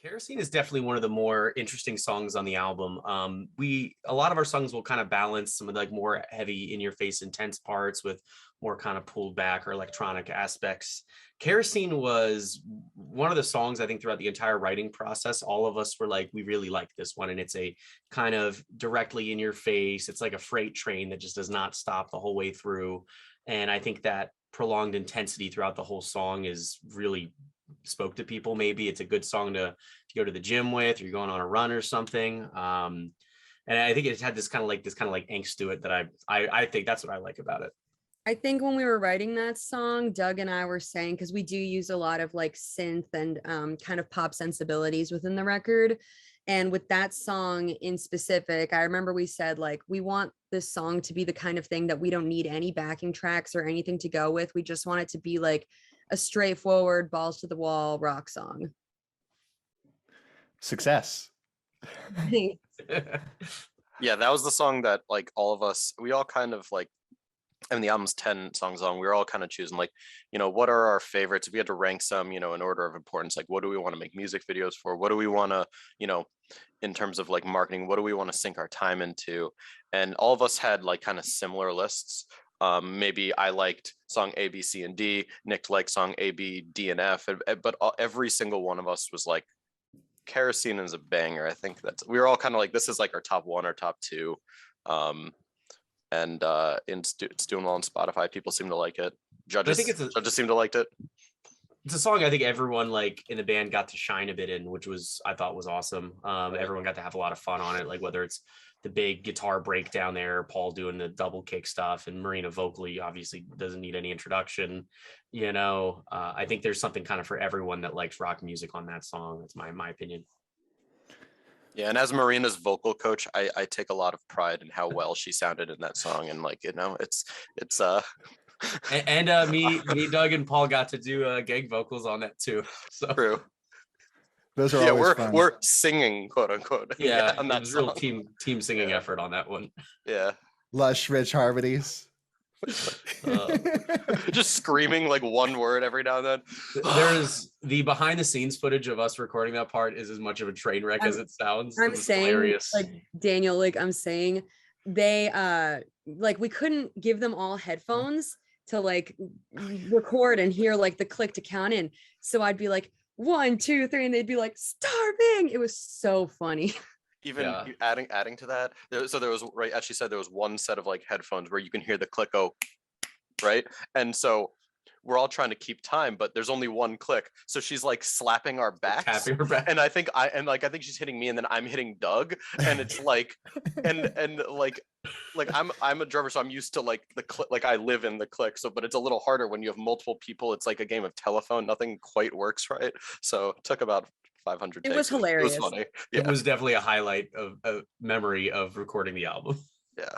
Kerosene is definitely one of the more interesting songs on the album. A lot of our songs will kind of balance some of the like more heavy in your face intense parts with more kind of pulled back or electronic aspects. Kerosene was one of the songs I think throughout the entire writing process, all of us were like, we really like this one. And it's a kind of directly in your face. It's like a freight train that just does not stop the whole way through. And I think that prolonged intensity throughout the whole song is really spoke to people. Maybe it's a good song to go to the gym with, or you're going on a run or something. And I think it had this kind of like angst to it that I think that's what I like about it. I think when we were writing that song, Doug and I were saying, because we do use a lot of like synth and kind of pop sensibilities within the record. And with that song in specific, I remember we said, like, we want this song to be the kind of thing that we don't need any backing tracks or anything to go with. We just want it to be like a straightforward, balls to the wall rock song. Success. Yeah, that was the song that like all of us, we all kind of like, I mean, the album's 10 songs long. We were all kind of choosing like, what are our favorites? If we had to rank some, in order of importance, like what do we want to make music videos for? What do we want to, in terms of like marketing, what do we want to sink our time into? And all of us had like kind of similar lists. Maybe I liked song A, B, C, and D. Nick liked song A, B, D, and F. But every single one of us was like, Kerosene is a banger. I think we were all kind of like, this is like our top one or top two. And it's doing well on Spotify. People seem to like it. Judges seem to like it. It's a song I think everyone like in the band got to shine a bit in, which I thought was awesome. Everyone got to have a lot of fun on it, like whether it's the big guitar breakdown there, Paul doing the double kick stuff, and Marina vocally obviously doesn't need any introduction. I think there's something kind of for everyone that likes rock music on that song. That's my opinion. Yeah, and as Marina's vocal coach, I take a lot of pride in how well she sounded in that song, and like it's and me, Doug, and Paul got to do gag vocals on that too. So true. Those are always fun. We're singing, quote unquote. Yeah, on that real team singing effort on that one. Yeah, lush, rich harmonies. Just screaming like one word every now and then. There's the behind the scenes footage of us recording that part is as much of a train wreck as it sounds. I'm saying hilarious. Like Daniel, like I'm saying they like we couldn't give them all headphones to like record and hear like the click to count in. So I'd be like 1, 2, 3, and they'd be like starving. It was so funny. Even adding to that, so there was, right, as she said, there was one set of like headphones where you can hear the click go, right? And so we're all trying to keep time, but there's only one click. So she's like slapping our backs. Tapping her back. And I think she's hitting me, and then I'm hitting Doug. And it's like, and like I'm a drummer, so I'm used to like the click, like I live in the click. So, but it's a little harder when you have multiple people. It's like a game of telephone. Nothing quite works right. So it took about 500 takes. It was hilarious. It was funny. Yeah. It was definitely a highlight of a memory of recording the album. Yeah.